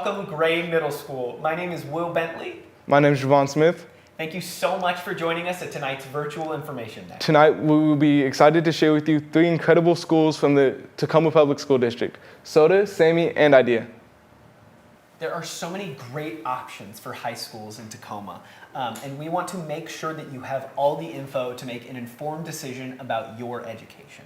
Welcome, Gray Middle School. My name is Will Bentley. My name is Javon Smith. Thank you so much for joining us at tonight's virtual information day. Tonight, we will be excited to share with you 3 incredible schools from the Tacoma Public School District: SOTA, SAMI, and IDEA. There are so many great options for high schools in Tacoma, and we want to make sure that you have all the info to make an informed decision about your education.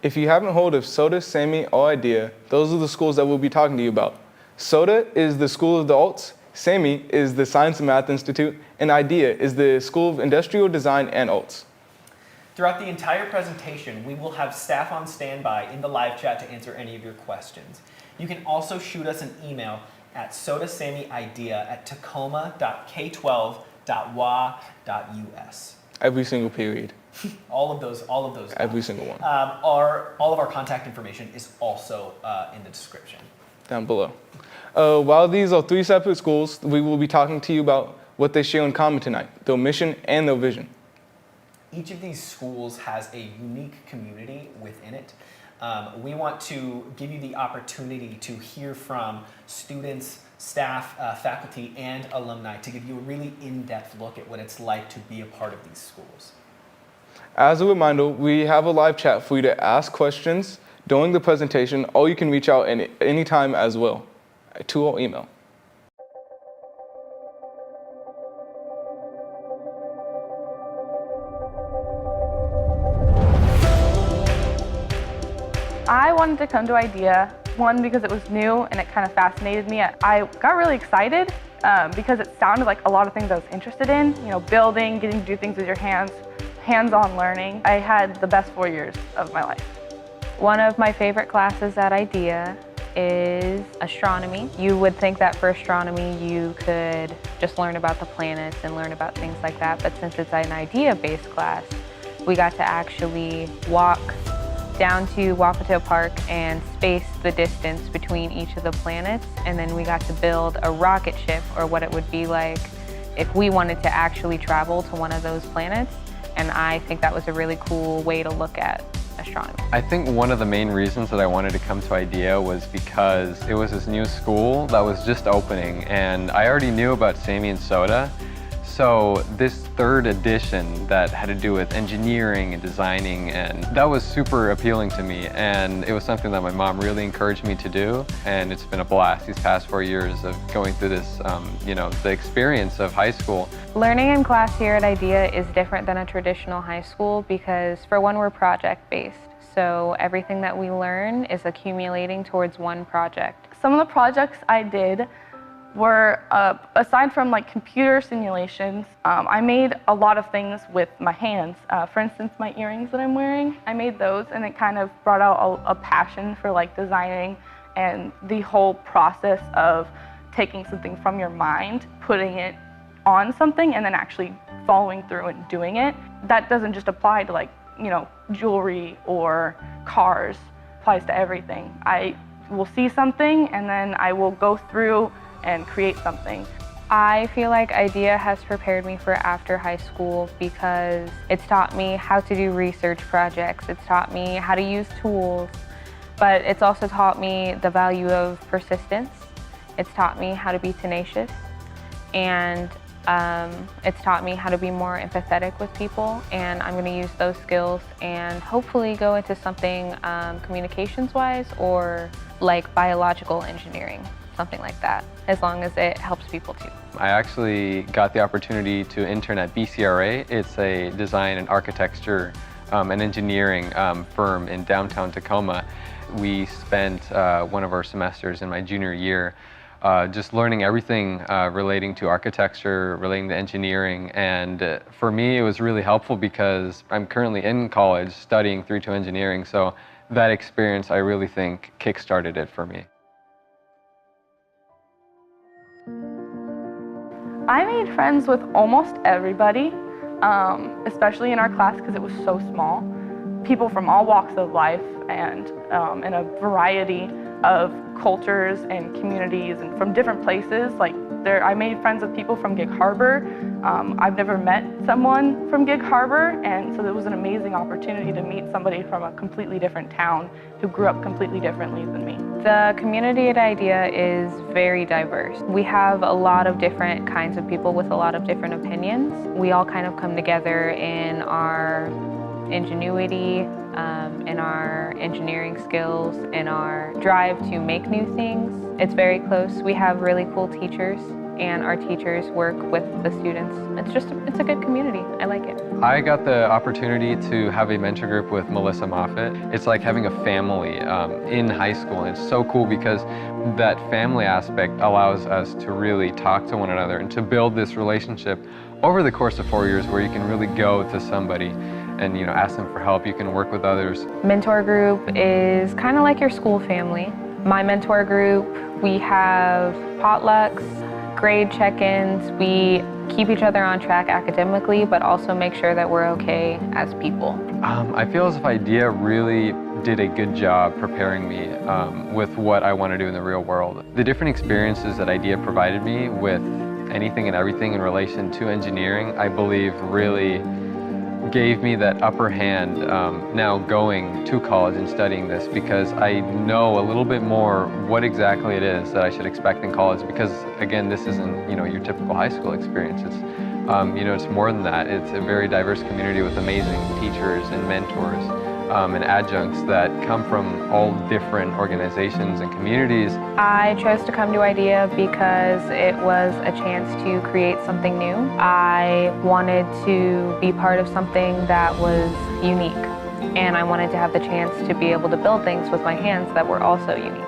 If you haven't heard of SOTA, SAMI, or IDEA, those are the schools that we'll be talking to you about. SOTA is the School of the Arts, SAMI is the Science and Math Institute, and IDEA is the School of Industrial Design and Arts. Throughout the entire presentation, we will have staff on standby in the live chat to answer any of your questions. You can also shoot us an email at sotasamiidea@tacoma.k12.wa.us. Every single period. all of those. Every single one. All of our contact information is also in the description. Down below. While these are 3 separate schools, we will be talking to you about what they share in common tonight, their mission and their vision. Each of these schools has a unique community within it. We want to give you the opportunity to hear from students, staff, faculty, and alumni to give you a really in-depth look at what it's like to be a part of these schools. As a reminder, we have a live chat for you to ask questions during the presentation, or you can reach out any time as well to our email. I wanted to come to IDEA, one, because it was new and it kind of fascinated me. I got really excited because it sounded like a lot of things I was interested in, building, getting to do things with your hands, hands-on learning. I had the best 4 years of my life. One of my favorite classes at IDEA is astronomy. You would think that for astronomy you could just learn about the planets and learn about things like that, but since it's an IDEA-based class, we got to actually walk down to Wapato Park and space the distance between each of the planets, and then we got to build a rocket ship, or what it would be like if we wanted to actually travel to one of those planets, and I think that was a really cool way to look at astronomy. I think one of the main reasons that I wanted to come to IDEA was because it was this new school that was just opening, and I already knew about SAMI and SOTA. So this 3rd edition that had to do with engineering and designing, and that was super appealing to me, and it was something that my mom really encouraged me to do, and it's been a blast these past 4 years of going through this, the experience of high school. Learning in class here at IDEA is different than a traditional high school because, for one, we're project-based. So everything that we learn is accumulating towards one project. Some of the projects I did were, aside from computer simulations, I made a lot of things with my hands. For instance, my earrings that I'm wearing, I made those, and it kind of brought out a passion for designing and the whole process of taking something from your mind, putting it on something, and then actually following through and doing it. That doesn't just apply to jewelry or cars, it applies to everything. I will see something and then I will go through and create something. I feel like IDEA has prepared me for after high school because it's taught me how to do research projects, it's taught me how to use tools, but it's also taught me the value of persistence. It's taught me how to be tenacious, and it's taught me how to be more empathetic with people, and I'm going to use those skills and hopefully go into something communications-wise or biological engineering, something like that, as long as it helps people too. I actually got the opportunity to intern at BCRA. It's a design and architecture and engineering firm in downtown Tacoma. We spent one of our semesters in my junior year just learning everything relating to architecture, relating to engineering, and for me it was really helpful because I'm currently in college studying 3-2 engineering, so that experience I really think kick-started it for me. I made friends with almost everybody, especially in our class because it was so small. People from all walks of life and in a variety of cultures and communities and from different places. I made friends with people from Gig Harbor. I've never met someone from Gig Harbor, and so it was an amazing opportunity to meet somebody from a completely different town who grew up completely differently than me. The community at IDEA is very diverse. We have a lot of different kinds of people with a lot of different opinions. We all kind of come together in our ingenuity, in our engineering skills, in our drive to make new things. It's very close. We have really cool teachers, and our teachers work with the students. It's a good community. I like it. I got the opportunity to have a mentor group with Melissa Moffett. It's like having a family in high school, and it's so cool because that family aspect allows us to really talk to one another and to build this relationship over the course of 4 years where you can really go to somebody and ask them for help. You can work with others. Mentor group is kind of like your school family. My mentor group, we have potlucks, grade check-ins. We keep each other on track academically, but also make sure that we're okay as people. I feel as if IDEA really did a good job preparing me with what I want to do in the real world. The different experiences that IDEA provided me with anything and everything in relation to engineering, I believe really gave me that upper hand now going to college and studying this, because I know a little bit more what exactly it is that I should expect in college, because again, this isn't your typical high school experience. It's it's more than that. It's a very diverse community with amazing teachers and mentors and adjuncts that come from all different organizations and communities. I chose to come to IDEA because it was a chance to create something new. I wanted to be part of something that was unique, and I wanted to have the chance to be able to build things with my hands that were also unique.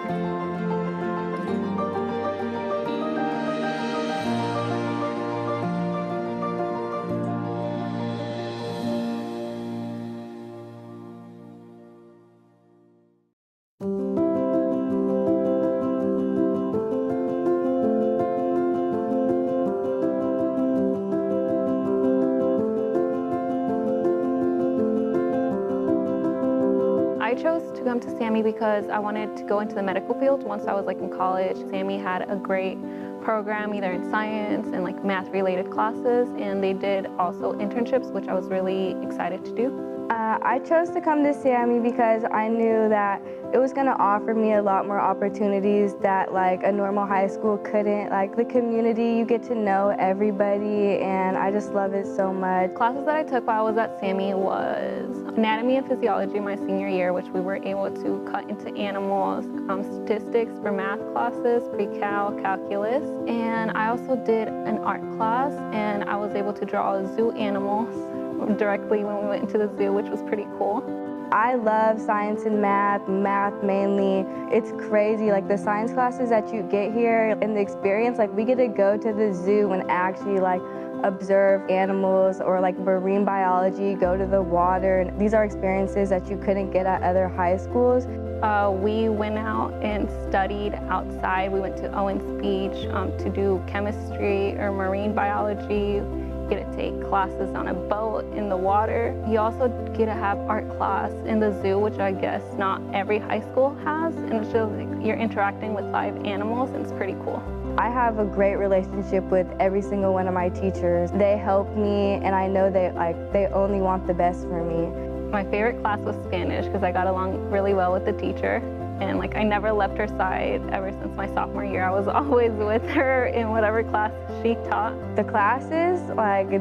I chose to come to SAMI because I wanted to go into the medical field once I was in college. SAMI had a great program either in science and math related classes, and they did also internships, which I was really excited to do. I chose to come to SAMI because I knew that it was going to offer me a lot more opportunities that a normal high school couldn't. The community, you get to know everybody, and I just love it so much. Classes that I took while I was at SAMI was anatomy and physiology my senior year, which we were able to cut into animals, statistics for math classes, pre-cal, calculus, and I also did an art class, and I was able to draw zoo animals directly when we went into the zoo, which was pretty cool. I love science and math mainly. It's crazy, the science classes that you get here and the experience, we get to go to the zoo and actually observe animals, or marine biology, go to the water. These are experiences that you couldn't get at other high schools. We went out and studied outside. We went to Owens Beach to do chemistry or marine biology. You get to take classes on a boat in the water. You also get to have art class in the zoo, which I guess not every high school has, and it's just you're interacting with live animals, and it's pretty cool. I have a great relationship with every single one of my teachers. They help me, and I know they only want the best for me. My favorite class was Spanish because I got along really well with the teacher. And I never left her side ever since my sophomore year. I was always with her in whatever class she taught. The classes,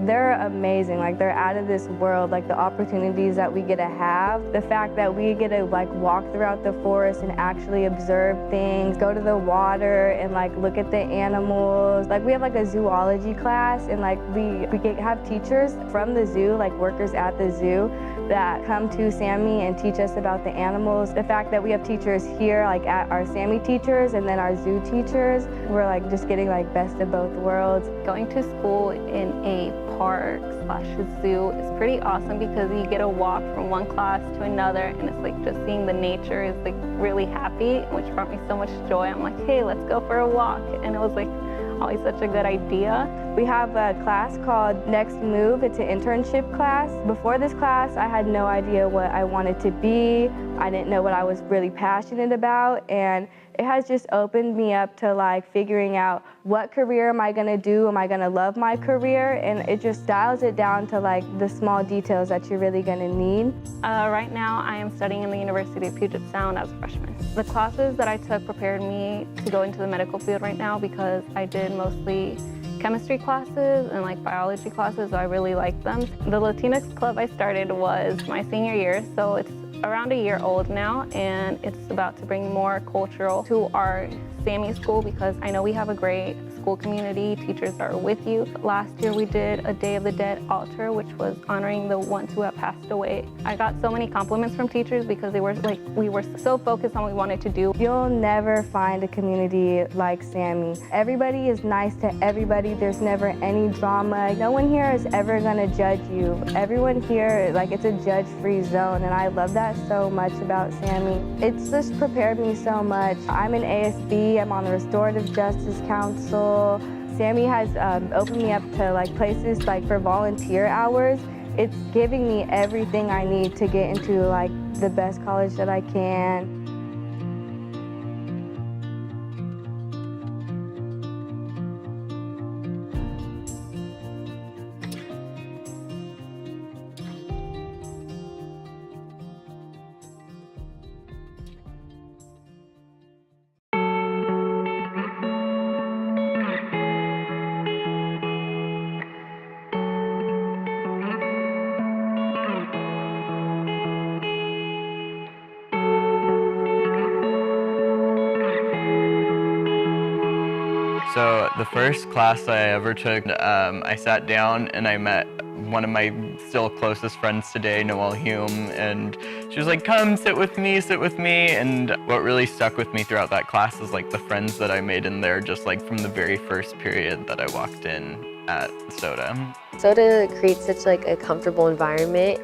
they're amazing. They're out of this world. The opportunities that we get to have, the fact that we get to walk throughout the forest and actually observe things, go to the water and look at the animals. We have a zoology class, and we have teachers from the zoo, workers at the zoo, that come to SAMI and teach us about the animals. The fact that we have teachers here, at our SAMI teachers and then our zoo teachers, we're just getting best of both worlds. Going to school in a park/zoo is pretty awesome because you get to walk from one class to another, and it's just seeing the nature is really happy, which brought me so much joy. I'm hey, let's go for a walk. And it was always such a good idea. We have a class called Next Move. It's an internship class. Before this class, I had no idea what I wanted to be. I didn't know what I was really passionate about, and it has just opened me up to like figuring out what career am I gonna do? Am I gonna love my career? And it just dials it down to like the small details that you're really gonna need. Right now, I am studying in the University of Puget Sound as a freshman. The classes that I took prepared me to go into the medical field right now because I did mostly chemistry classes and like biology classes, so I really liked them. The Latinx club I started was my senior year, so it's around a year old now, and it's about to bring more cultural to our SAMI school because I know we have a great school community. Teachers are with you. Last year we did a Day of the Dead altar, which was honoring the ones who have passed away. I got so many compliments from teachers because they were like, we were so focused on what we wanted to do. You'll never find a community like SAMI. Everybody is nice to everybody. There's never any drama. No one here is ever gonna judge you. Everyone here, like, it's a judge-free zone, and I love that so much about SAMI. It's just prepared me so much. I'm an ASB, I'm on the Restorative Justice Council. SAMI has opened me up to like places like for volunteer hours. It's giving me everything I need to get into like the best college that I can. So the first class I ever took, I sat down and I met one of my still closest friends today, Noelle Hume, and she was like, come sit with me. And what really stuck with me throughout that class is like the friends that I made in there just like from the very first period that I walked in at SOTA. SOTA creates such like a comfortable environment.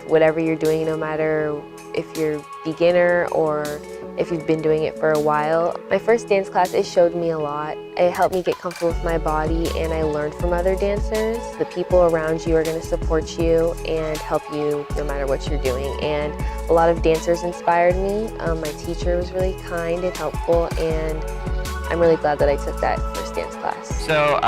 Whatever you're doing, no matter if you're beginner or if you've been doing it for a while. My first dance class, it showed me a lot. It helped me get comfortable with my body, and I learned from other dancers. The people around you are going to support you and help you no matter what you're doing. And a lot of dancers inspired me. My teacher was really kind and helpful, and I'm really glad that I took that first dance class. So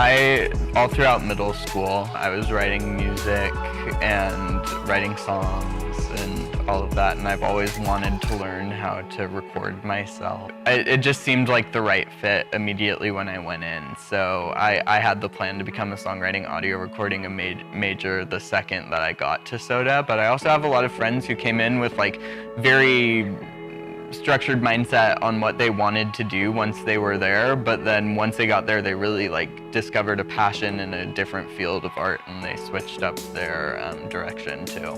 all throughout middle school, I was writing music and writing songs and all of that, and I've always wanted to learn how to record myself. It just seemed like the right fit immediately when I went in, so I had the plan to become a songwriting audio recording major the second that I got to SOTA, but I also have a lot of friends who came in with like very structured mindset on what they wanted to do once they were there, but then once they got there, they really like discovered a passion in a different field of art, and they switched up their direction too.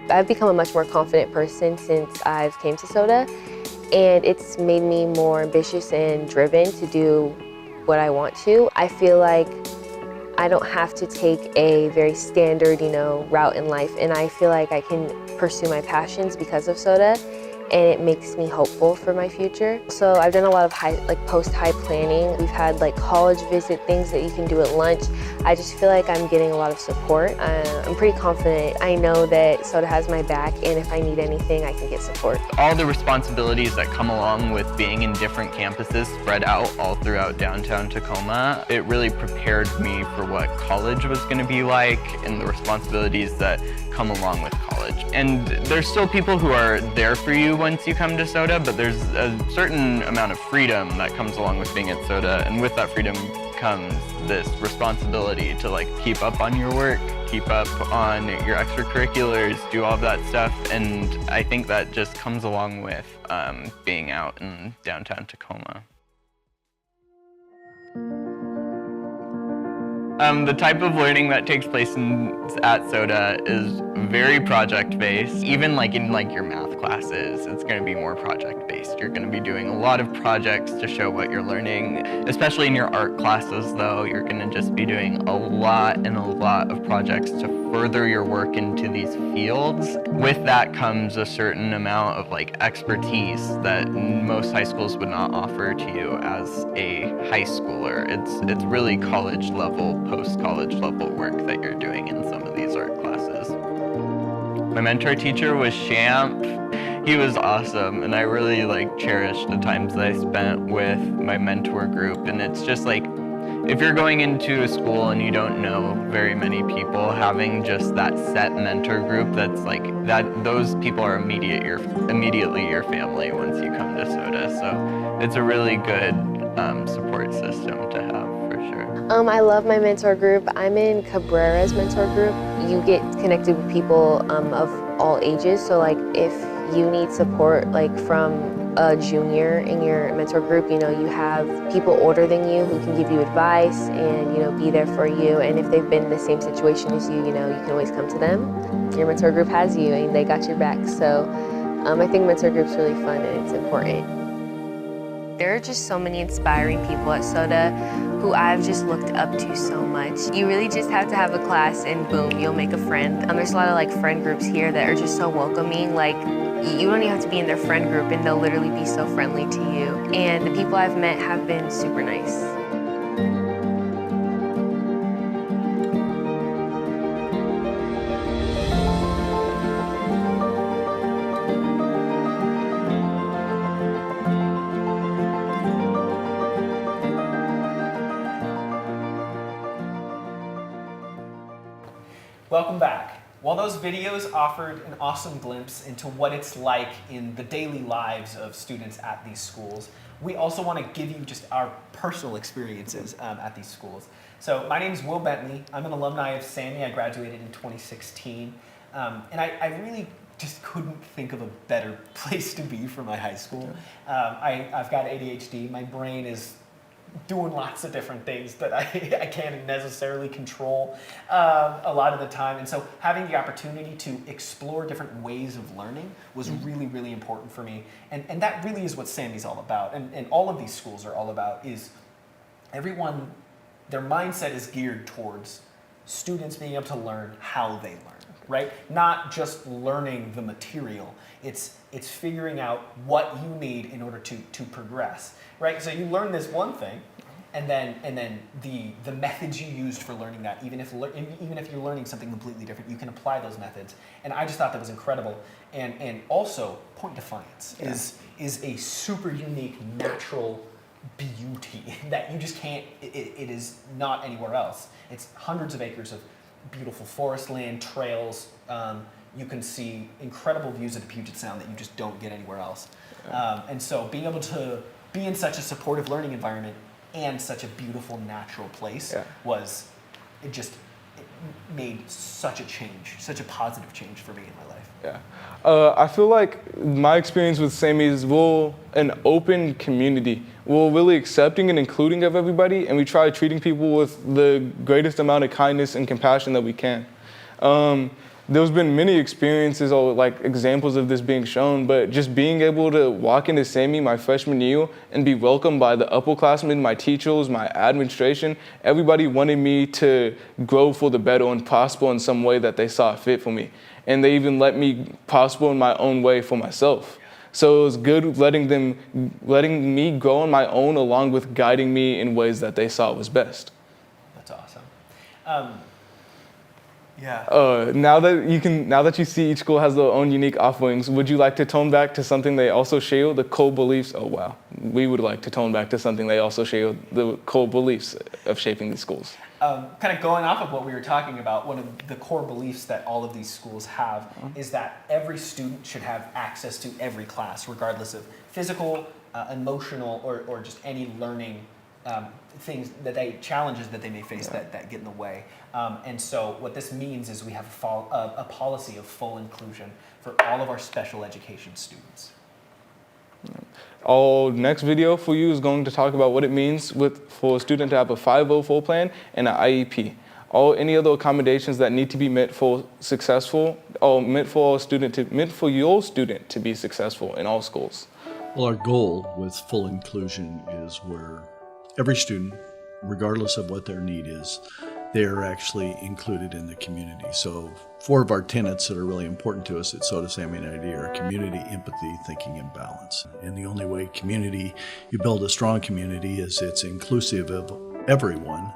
I've become a much more confident person since I've came to SOTA, and it's made me more ambitious and driven to do what I want to. I feel like I don't have to take a very standard, route in life, and I feel like I can pursue my passions because of SOTA, and it makes me hopeful for my future. So I've done a lot of post-high planning. We've had like college visit things that you can do at lunch. I just feel like I'm getting a lot of support. I'm pretty confident. I know that SOTA has my back, and if I need anything, I can get support. All the responsibilities that come along with being in different campuses spread out all throughout downtown Tacoma, it really prepared me for what college was going to be like and the responsibilities that come along with college. And there's still people who are there for you once you come to SOTA, but there's a certain amount of freedom that comes along with being at SOTA, and with that freedom comes this responsibility to like keep up on your work, keep up on your extracurriculars, do all of that stuff, and I think that just comes along with being out in downtown Tacoma. The type of learning that takes place at SOTA is very project-based. Even in your math classes, it's going to be more project-based. You're going to be doing a lot of projects to show what you're learning. Especially in your art classes, though, you're going to just be doing a lot of projects to further your work into these fields. With that comes a certain amount of expertise that most high schools would not offer to you as a high schooler. It's really college level, post-college level work that you're doing in some of these art classes. My mentor teacher was Champ. He was awesome, and I really cherished the times that I spent with my mentor group. And it's just if you're going into a school and you don't know very many people, having just that set mentor group those people are immediately your family once you come to SOTA. So it's a really good support system to have, for sure. I love my mentor group. I'm in Cabrera's mentor group. You get connected with people of all ages. So if you need support from a junior in your mentor group, you have people older than you who can give you advice and, be there for you. And if they've been in the same situation as you, you can always come to them. Your mentor group has you and they got your back. So I think mentor group's really fun and it's important. There are just so many inspiring people at SOTA who I've just looked up to so much. You really just have to have a class and boom, you'll make a friend. There's a lot of friend groups here that are just so welcoming. You don't even have to be in their friend group and they'll literally be so friendly to you. And the people I've met have been super nice. Welcome back. While those videos offered an awesome glimpse into what it's like in the daily lives of students at these schools, we also want to give you just our personal experiences at these schools. So my name is Will Bentley. I'm an alumni of SAMI. I graduated in 2016. And I really just couldn't think of a better place to be for my high school. I've got ADHD. My brain is doing lots of different things that I can't necessarily control a lot of the time. And so having the opportunity to explore different ways of learning was really, really important for me. And that really is what SAMI's all about. And all of these schools are all about is everyone, their mindset is geared towards students being able to learn how they learn, right? Not just learning the material. It's figuring out what you need in order to progress, right? So you learn this one thing, and then the methods you used for learning that, even if you're learning something completely different, you can apply those methods. And I just thought that was incredible. And also, point defiance is a super unique natural beauty that you just can't. It is not anywhere else. It's hundreds of acres of beautiful forest land, trails. You can see incredible views of the Puget Sound that you just don't get anywhere else. And so being able to be in such a supportive learning environment and such a beautiful natural place it made such a change, such a positive change for me in my life. Yeah. I feel like my experience with SAMI is an open community. We're really accepting and including of everybody, and we try treating people with the greatest amount of kindness and compassion that we can. There's been many experiences or examples of this being shown, but just being able to walk into SAMI my freshman year and be welcomed by the upperclassmen, my teachers, my administration, everybody wanted me to grow for the better and prosper in some way that they saw fit for me. And they even let me prosper in my own way for myself. So it was good letting me grow on my own along with guiding me in ways that they saw was best. That's awesome. Now that you see each school has their own unique offerings, would you like to tone back to something they also share, the core beliefs? Oh wow, we would like to tone back to something they also share, the core beliefs of shaping these schools. Kind of going off of what we were talking about, one of the core beliefs that all of these schools have is that every student should have access to every class, regardless of physical, emotional, or just any learning things challenges that they may face that get in the way. And so what this means is we have a policy of full inclusion for all of our special education students. Our next video for you is going to talk about what it means for a student to have a 504 plan and an IEP. Any other accommodations that need to be met for successful, or meant for your student to be successful in all schools. Well, our goal with full inclusion is where every student, regardless of what their need is, they are actually included in the community. So 4 of our tenets that are really important to us at SOTA, SAMI, and IDEA are community, empathy, thinking, and balance. And the only way you build a strong community is it's inclusive of everyone.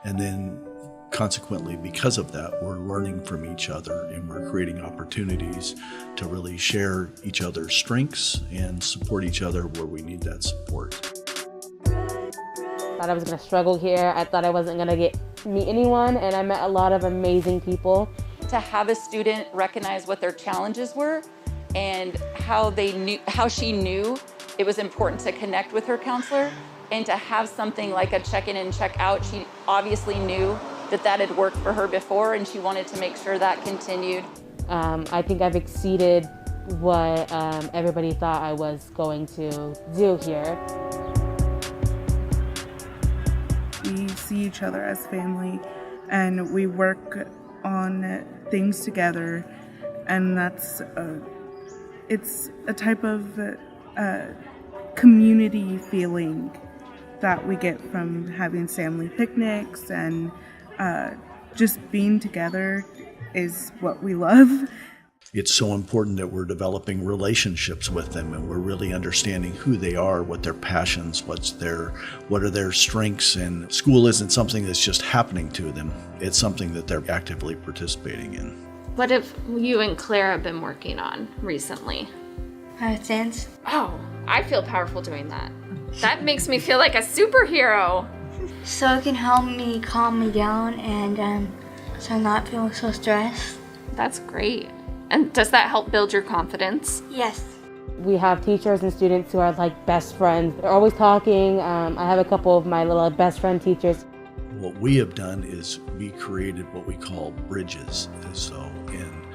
And then consequently, because of that, we're learning from each other and we're creating opportunities to really share each other's strengths and support each other where we need that support. I thought I was going to struggle here. I thought I wasn't going to meet anyone, and I met a lot of amazing people. To have a student recognize what their challenges were and how she knew it was important to connect with her counselor, and to have something like a check-in and check-out. She obviously knew that had worked for her before, and she wanted to make sure that continued. I think I've exceeded what everybody thought I was going to do here. We see each other as family, and we work on things together, and it's a type of community feeling that we get from having family picnics, and just being together is what we love. It's so important that we're developing relationships with them and we're really understanding who they are, what their passions, what are their strengths. And school isn't something that's just happening to them. It's something that they're actively participating in. What have you and Clara been working on recently? Dance. Oh, I feel powerful doing that. That makes me feel like a superhero. So it can help me calm me down and so I'm not feeling so stressed. That's great. And does that help build your confidence? Yes. We have teachers and students who are like best friends. They're always talking. I have a couple of my little best friend teachers. What we have done is we created what we call bridges. And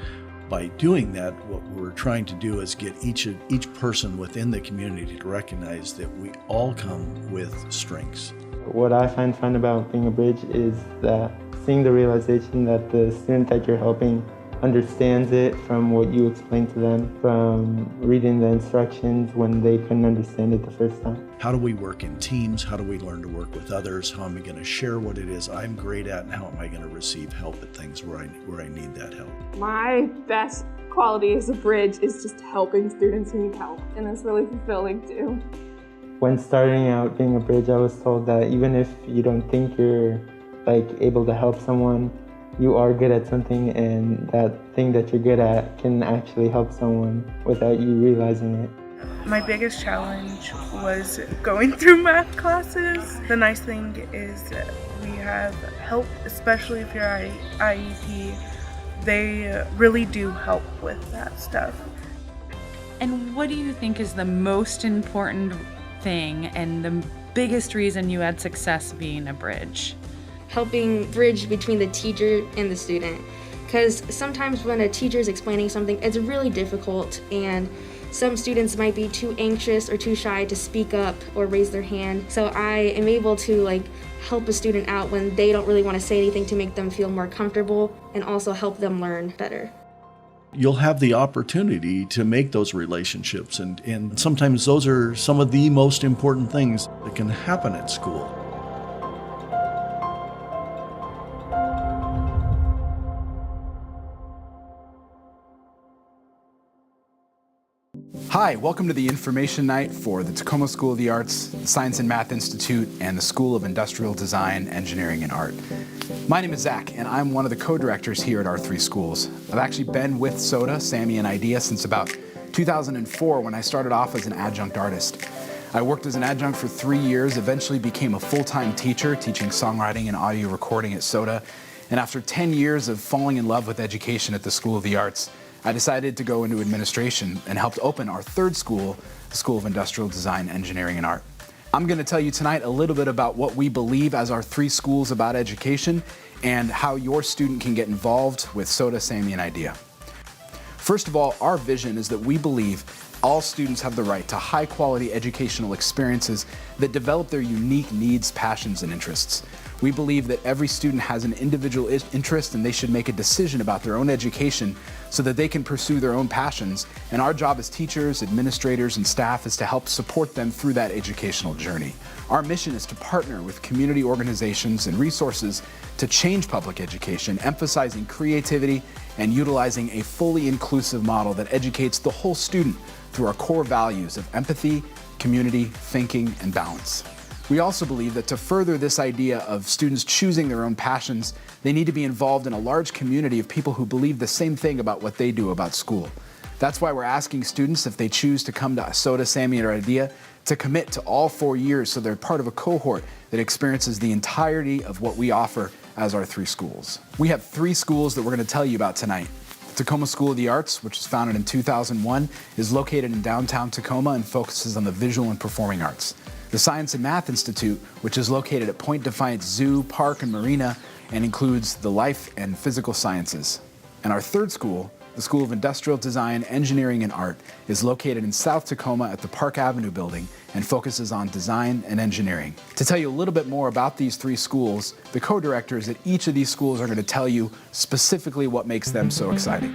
by doing that, what we're trying to do is get each person within the community to recognize that we all come with strengths. What I find fun about being a bridge is that seeing the realization that the student that you're helping understands it from what you explain to them, from reading the instructions when they couldn't understand it the first time. How do we work in teams? How do we learn to work with others? How am I going to share what it is I'm great at, and how am I going to receive help at things where I need that help? My best quality as a bridge is just helping students who need help, and it's really fulfilling too. When starting out being a bridge, I was told that even if you don't think you're able to help someone, you are good at something, and that thing that you're good at can actually help someone without you realizing it. My biggest challenge was going through math classes. The nice thing is we have help, especially if you're IEP. They really do help with that stuff. And what do you think is the most important thing and the biggest reason you had success being a bridge? Helping bridge between the teacher and the student, because sometimes when a teacher is explaining something, it's really difficult, and some students might be too anxious or too shy to speak up or raise their hand. So I am able to help a student out when they don't really want to say anything, to make them feel more comfortable and also help them learn better. You'll have the opportunity to make those relationships, and sometimes those are some of the most important things that can happen at school. Hi, welcome to the information night for the Tacoma School of the Arts, the Science and Math Institute, and the School of Industrial Design, Engineering, and Art. My name is Zach, and I'm one of the co-directors here at our 3 schools. I've actually been with SOTA, SAMI, and IDEA since about 2004 when I started off as an adjunct artist. I worked as an adjunct for 3 years, eventually became a full-time teacher teaching songwriting and audio recording at SOTA, and after 10 years of falling in love with education at the School of the Arts, I decided to go into administration and helped open our 3rd school, the School of Industrial Design, Engineering, and Art. I'm going to tell you tonight a little bit about what we believe as our 3 schools about education and how your student can get involved with SOTA, SAMI, and IDEA. First of all, our vision is that we believe All students have the right to high-quality educational experiences that develop their unique needs, passions, and interests. We believe that every student has an individual interest and they should make a decision about their own education so that they can pursue their own passions. And our job as teachers, administrators, and staff is to help support them through that educational journey. Our mission is to partner with community organizations and resources to change public education, emphasizing creativity and utilizing a fully inclusive model that educates the whole student through our core values of empathy, community, thinking, and balance. We also believe that to further this idea of students choosing their own passions, they need to be involved in a large community of people who believe the same thing about what they do about school. That's why we're asking students, if they choose to come to SOTA, SAMI, or IDEA, to commit to all 4 years so they're part of a cohort that experiences the entirety of what we offer as our 3 schools. We have 3 schools that we're going to tell you about tonight. The Tacoma School of the Arts, which was founded in 2001, is located in downtown Tacoma and focuses on the visual and performing arts. The Science and Math Institute, which is located at Point Defiance Zoo, Park, and Marina, and includes the life and physical sciences. And our 3rd school, the School of Industrial Design, Engineering, and Art, is located in South Tacoma at the Park Avenue building and focuses on design and engineering. To tell you a little bit more about these 3 schools, the co-directors at each of these schools are going to tell you specifically what makes them so exciting.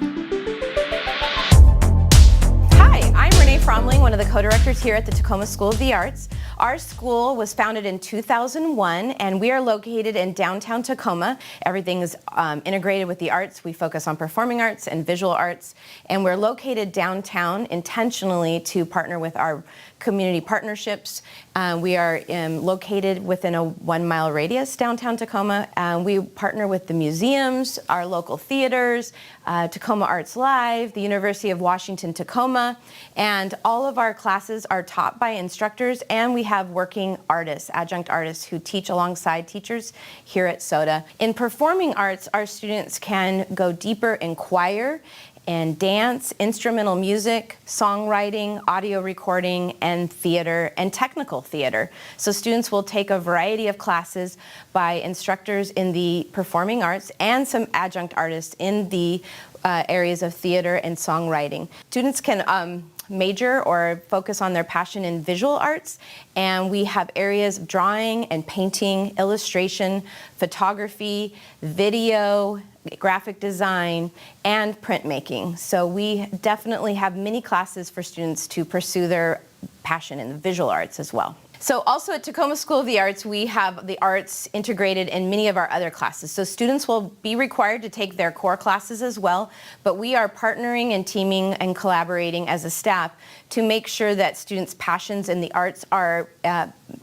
Fromling, one of the co-directors here at the Tacoma School of the Arts. Our school was founded in 2001 and we are located in downtown Tacoma. Everything is integrated with the arts. We focus on performing arts and visual arts, and we're located downtown intentionally to partner with our community partnerships. We are located within a 1-mile radius downtown Tacoma. We partner with the museums, our local theaters, Tacoma Arts Live, the University of Washington Tacoma, and all of our classes are taught by instructors, and we have working artists, adjunct artists who teach alongside teachers here at SOTA. In performing arts, our students can go deeper in choir and dance, instrumental music, songwriting, audio recording, and theater, and technical theater. So students will take a variety of classes by instructors in the performing arts and some adjunct artists in the areas of theater and songwriting. Students can major or focus on their passion in visual arts, and we have areas of drawing and painting, illustration, photography, video, graphic design, and printmaking. So we definitely have many classes for students to pursue their passion in the visual arts as well. So also at Tacoma School of the Arts, we have the arts integrated in many of our other classes. So students will be required to take their core classes as well, but we are partnering and teaming and collaborating as a staff to make sure that students' passions in the arts are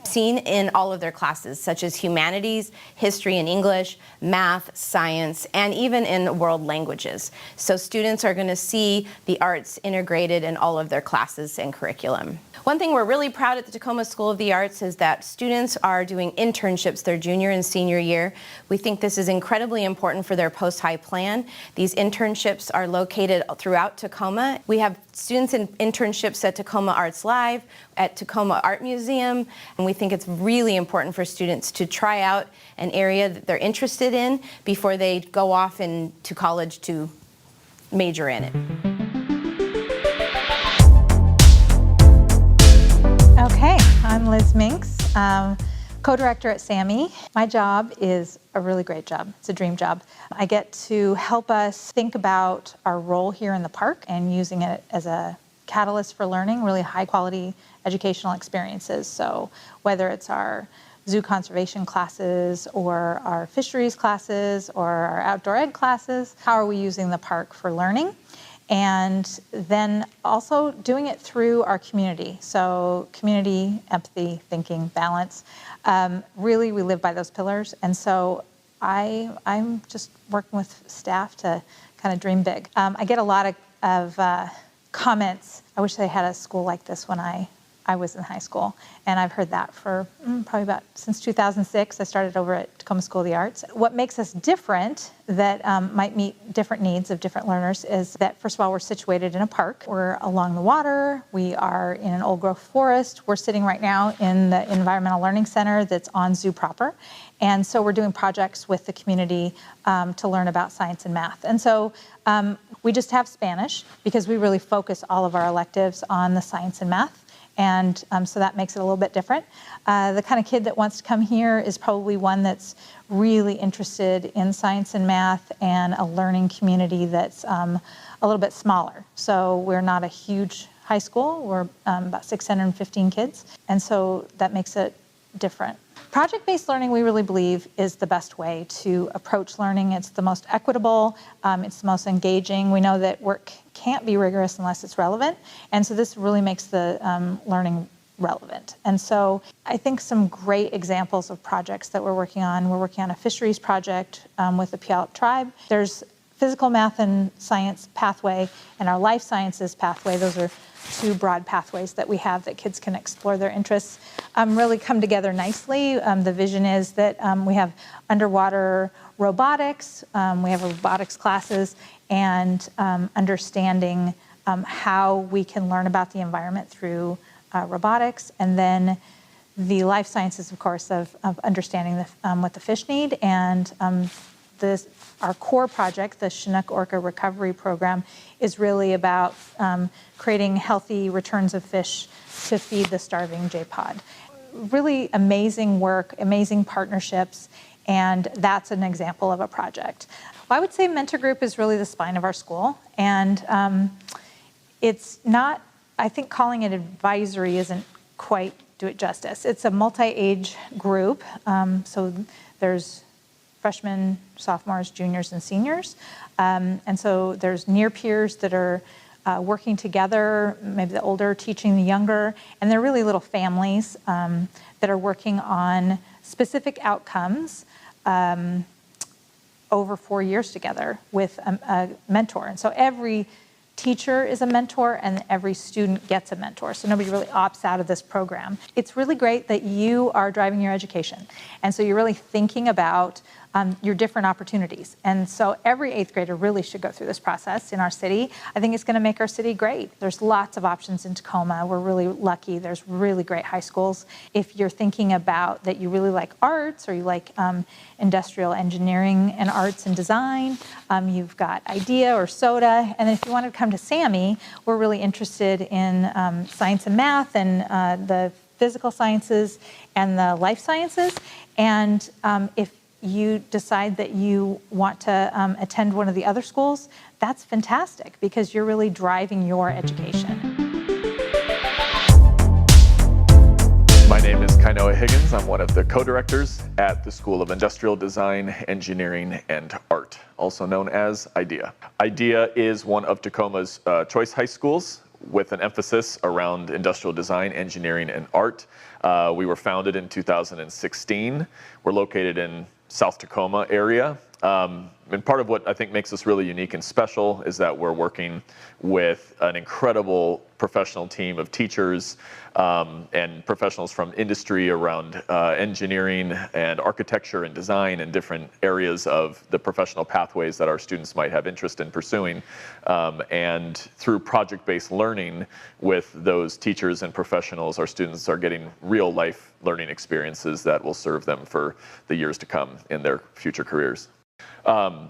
seen in all of their classes, such as humanities, history and English, math, science, and even in world languages. So students are going to see the arts integrated in all of their classes and curriculum. One thing we're really proud at the Tacoma School of the Arts is that students are doing internships their junior and senior year. We think this is incredibly important for their post-high plan. These internships are located throughout Tacoma. We have students in internships at Tacoma Arts Live, at Tacoma Art Museum, and we think it's really important for students to try out an area that they're interested in before they go off to college to major in it. Okay, I'm Liz Minks, co-director at SAMI. My job is a really great job. It's a dream job. I get to help us think about our role here in the park and using it as a catalyst for learning, really high quality educational experiences. So whether it's our zoo conservation classes or our fisheries classes or our outdoor ed classes, how are we using the park for learning? And then also doing it through our community. So community, empathy, thinking, balance. Really, we live by those pillars. And so I'm just working with staff to kind of dream big. I get a lot of comments. I wish they had a school like this when I was in high school. And I've heard that for probably since 2006. I started over at Tacoma School of the Arts. What makes us different that might meet different needs of different learners is that, first of all, we're situated in a park. We're along the water. We are in an old growth forest. We're sitting right now in the Environmental Learning Center that's on zoo proper. And so we're doing projects with the community to learn about science and math. And so We just have Spanish because we really focus all of our electives on the science and math. And so that makes it a little bit different. The kind of kid that wants to come here is probably one that's really interested in science and math and a learning community that's a little bit smaller. So we're not a huge high school. We're about 615 kids. And so that makes it different. Project-based learning, we really believe, is the best way to approach learning. It's the most equitable, it's the most engaging. We know that work can't be rigorous unless it's relevant, and so this really makes the learning relevant. And so I think some great examples of projects that we're working on a fisheries project with the Puyallup tribe. There's physical, math, and science pathway and our life sciences pathway. Those are two broad pathways that we have that kids can explore their interests, really come together nicely. The vision is that we have underwater robotics, we have robotics classes, and understanding how we can learn about the environment through robotics, and then the life sciences, of course, of understanding what the fish need, and our core project, the Chinook Orca Recovery Program, is really about creating healthy returns of fish to feed the starving J-pod. Really amazing work, amazing partnerships, and that's an example of a project. Well, I would say mentor group is really the spine of our school, and it's not, I think calling it advisory isn't quite do it justice. It's a multi-age group, so there's freshmen, sophomores, juniors, and seniors. And so there's near peers that are working together, maybe the older teaching the younger, and they're really little families that are working on specific outcomes over 4 years together with a mentor. And so every teacher is a mentor and every student gets a mentor. So nobody really opts out of this program. It's really great that you are driving your education. And so you're really thinking about your different opportunities. And so every 8th grader really should go through this process in our city. I think it's going to make our city great. There's lots of options in Tacoma. We're really lucky. There's really great high schools. If you're thinking about that you really like arts or you like industrial engineering and arts and design, you've got IDEA or SOTA. And then if you want to come to SAMI, we're really interested in science and math and the physical sciences and the life sciences. And if you decide that you want to attend one of the other schools, that's fantastic because you're really driving your education. My name is Kainoa Higgins. I'm one of the co-directors at the School of Industrial Design, Engineering, and Art, also known as IDEA. IDEA is one of Tacoma's choice high schools with an emphasis around industrial design, engineering, and art. We were founded in 2016. We're located in South Tacoma area. And part of what I think makes us really unique and special is that we're working with an incredible professional team of teachers and professionals from industry around engineering and architecture and design and different areas of the professional pathways that our students might have interest in pursuing. And through project-based learning with those teachers and professionals, our students are getting real life learning experiences that will serve them for the years to come in their future careers.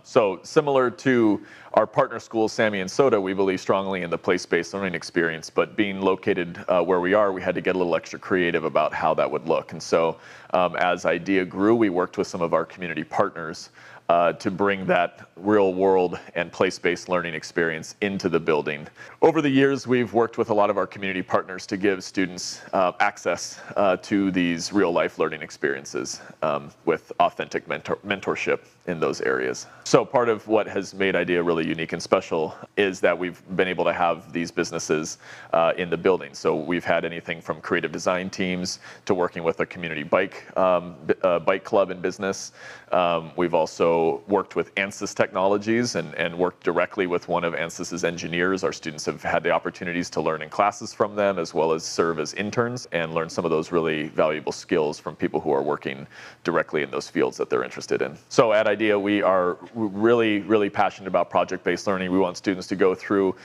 So similar to our partner schools, SAMI and SOTA, we believe strongly in the place-based learning experience, but being located where we are, we had to get a little extra creative about how that would look. And so as IDEA grew, we worked with some of our community partners to bring that real world and place-based learning experience into the building. Over the years, we've worked with a lot of our community partners to give students access to these real life learning experiences with authentic mentorship in those areas. So part of what has made IDEA really unique and special is that we've been able to have these businesses in the building. So we've had anything from creative design teams to working with a community bike club and business. We've also worked with ANSYS Technologies and worked directly with one of ANSYS's engineers. Our students have had the opportunities to learn in classes from them as well as serve as interns and learn some of those really valuable skills from people who are working directly in those fields that they're interested in. So at IDEA, we are really, really passionate about project-based learning. We want students to go through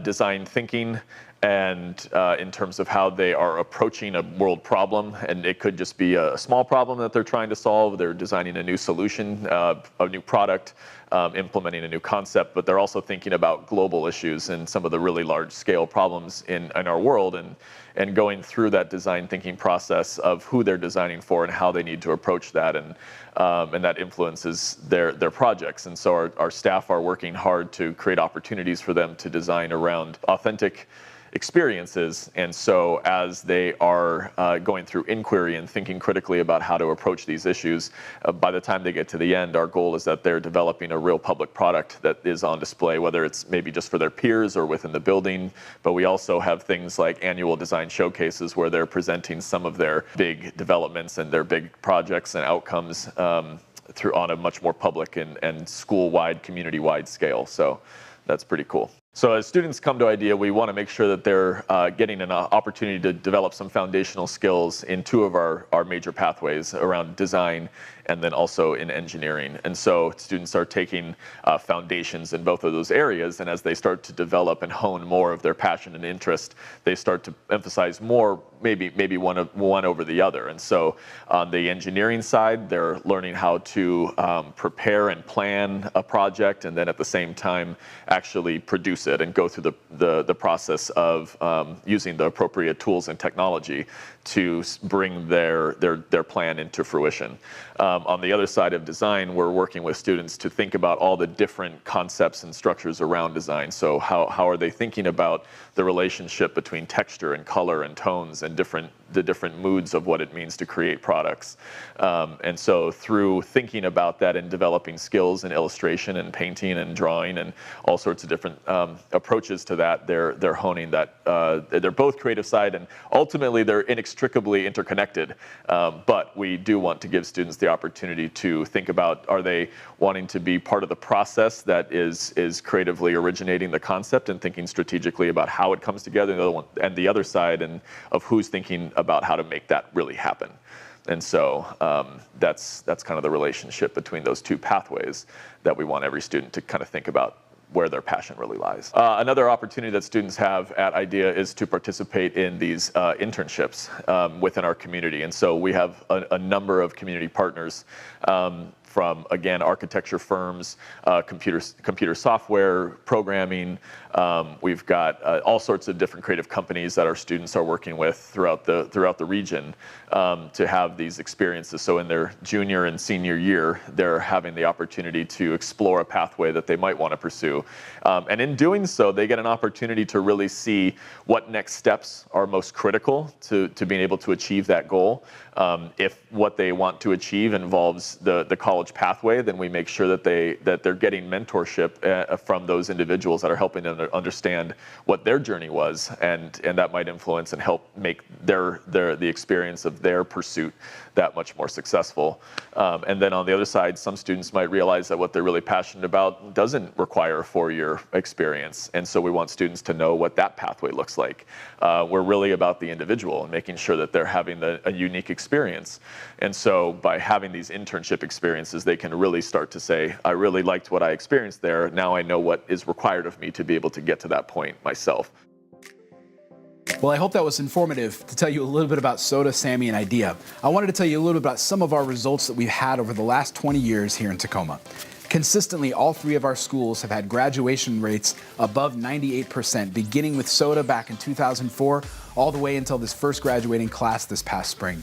design thinking and in terms of how they are approaching a world problem. And it could just be a small problem that they're trying to solve. They're designing a new solution, a new product, implementing a new concept, but they're also thinking about global issues and some of the really large scale problems in our world, and going through that design thinking process of who they're designing for and how they need to approach that, and that influences their projects. And so our staff are working hard to create opportunities for them to design around authentic experiences. And so as they are going through inquiry and thinking critically about how to approach these issues, by the time they get to the end, our goal is that they're developing a real public product that is on display, whether it's maybe just for their peers or within the building. But we also have things like annual design showcases where they're presenting some of their big developments and their big projects and outcomes through on a much more public and school-wide, community-wide scale. So that's pretty cool. So as students come to IDEA, we want to make sure that they're getting an opportunity to develop some foundational skills in two of our major pathways around design and then also in engineering. And so students are taking foundations in both of those areas, and as they start to develop and hone more of their passion and interest, they start to emphasize more maybe one over the other. And so on the engineering side, they're learning how to prepare and plan a project, and then at the same time actually produce it and go through the process of using the appropriate tools and technology to bring their plan into fruition. On the other side of design, we're working with students to think about all the different concepts and structures around design. So how are they thinking about the relationship between texture and color and tones and the different moods of what it means to create products. And so through thinking about that and developing skills in illustration and painting and drawing and all sorts of different approaches to that, they're honing that. They're both creative side, and ultimately they're inextricably interconnected. But we do want to give students the opportunity to think about, are they wanting to be part of the process that is creatively originating the concept and thinking strategically about how it comes together, and the other side and of who's thinking about how to make that really happen. And so that's kind of the relationship between those two pathways that we want every student to kind of think about where their passion really lies. Another opportunity that students have at IDEA is to participate in these internships within our community. And so we have a number of community partners from, again, architecture firms, computer software, programming. We've got all sorts of different creative companies that our students are working with throughout the region to have these experiences. So in their junior and senior year, they're having the opportunity to explore a pathway that they might want to pursue. And in doing so, they get an opportunity to really see what next steps are most critical to being able to achieve that goal. If what they want to achieve involves the college pathway, then we make sure that they're getting mentorship from those individuals that are helping them understand what their journey was, and that might influence and help make the experience of their pursuit that much more successful. And then on the other side, some students might realize that what they're really passionate about doesn't require a 4-year experience, and so we want students to know what that pathway looks like. We're really about the individual and making sure that they're having a unique experience. And so by having these internship experiences, they can really start to say, I really liked what I experienced there. Now I know what is required of me to be able to get to that point myself. Well, I hope that was informative to tell you a little bit about SOTA, SAMI, and IDEA. I wanted to tell you a little bit about some of our results that we've had over the last 20 years here in Tacoma. Consistently, all 3 of our schools have had graduation rates above 98%, beginning with SOTA back in 2004, all the way until this first graduating class this past spring.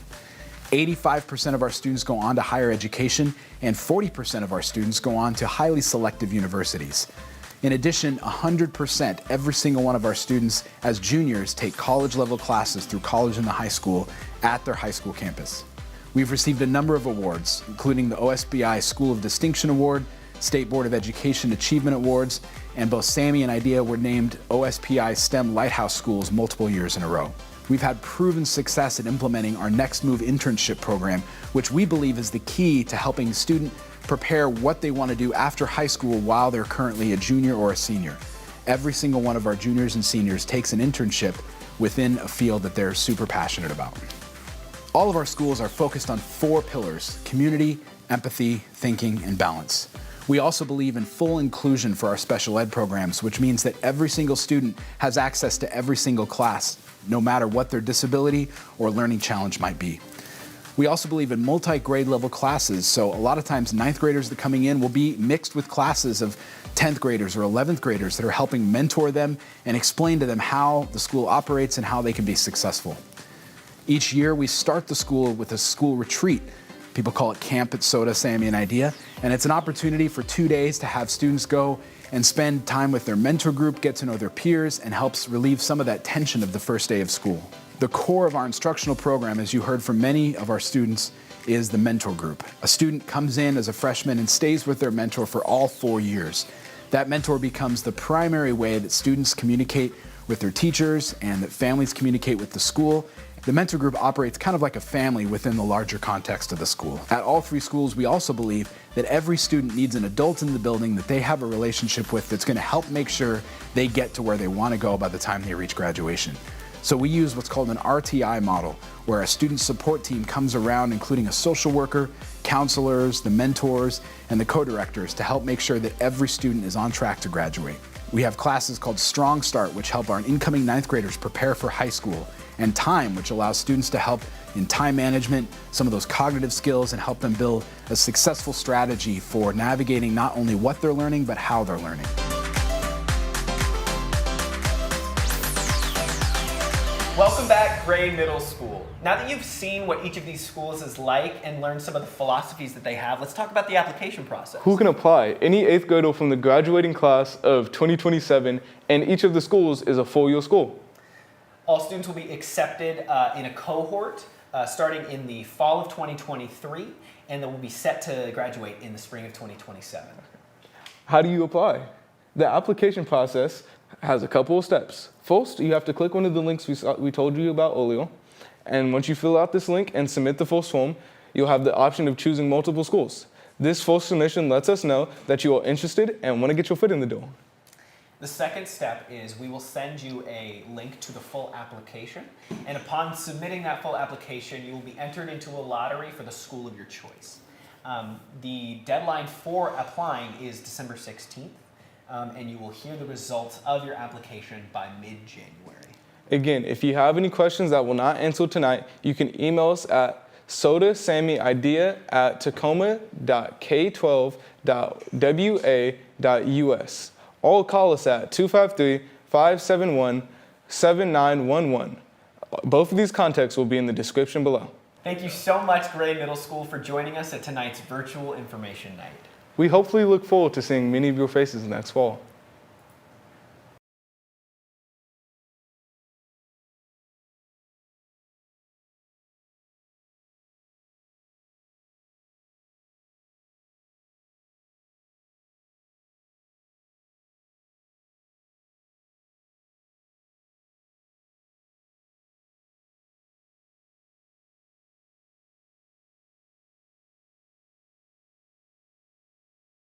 85% of our students go on to higher education, and 40% of our students go on to highly selective universities. In addition, 100%, every single one of our students as juniors take college-level classes through college and the high school at their high school campus. We've received a number of awards, including the OSBI School of Distinction Award, State Board of Education Achievement Awards, and both SAMI and IDEA were named OSPI STEM Lighthouse Schools multiple years in a row. We've had proven success in implementing our Next Move internship program, which we believe is the key to helping a student prepare what they want to do after high school while they're currently a junior or a senior. Every single one of our juniors and seniors takes an internship within a field that they're super passionate about. All of our schools are focused on 4 pillars: community, empathy, thinking, and balance. We also believe in full inclusion for our special ed programs, which means that every single student has access to every single class, no matter what their disability or learning challenge might be. We also believe in multi-grade level classes, so a lot of times 9th graders that are coming in will be mixed with classes of 10th graders or 11th graders that are helping mentor them and explain to them how the school operates and how they can be successful. Each year we start the school with a school retreat. People call it Camp at SOTA, SAMI, and IDEA, and it's an opportunity for 2 days to have students go and spend time with their mentor group, get to know their peers, and helps relieve some of that tension of the first day of school. The core of our instructional program, as you heard from many of our students, is the mentor group. A student comes in as a freshman and stays with their mentor for all 4 years. That mentor becomes the primary way that students communicate with their teachers and that families communicate with the school. The mentor group operates kind of like a family within the larger context of the school. At all 3 schools, we also believe that every student needs an adult in the building that they have a relationship with that's going to help make sure they get to where they want to go by the time they reach graduation. So we use what's called an RTI model, where a student support team comes around, including a social worker, counselors, the mentors, and the co-directors to help make sure that every student is on track to graduate. We have classes called Strong Start, which help our incoming 9th graders prepare for high school, and Time, which allows students to help in time management, some of those cognitive skills, and help them build a successful strategy for navigating not only what they're learning, but how they're learning. Welcome back, Gray Middle School. Now that you've seen what each of these schools is like and learned some of the philosophies that they have, let's talk about the application process. Who can apply? Any 8th grader from the graduating class of 2027, and each of the schools is a full-year school. All students will be accepted in a cohort starting in the fall of 2023, and they will be set to graduate in the spring of 2027. How do you apply? The application process has a couple of steps. First, you have to click one of the links we told you about earlier, and once you fill out this link and submit the first form, you'll have the option of choosing multiple schools. This first submission lets us know that you are interested and want to get your foot in the door. The second step is we will send you a link to the full application, and upon submitting that full application, you will be entered into a lottery for the school of your choice. The deadline for applying is December 16th. And you will hear the results of your application by mid-January. Again, if you have any questions that will not answer tonight, you can email us at sotasamiidea@tacoma.k12.wa.us or call us at 253-571-7911. Both of these contacts will be in the description below. Thank you so much, Gray Middle School, for joining us at tonight's virtual information night. We hopefully look forward to seeing many of your faces next fall.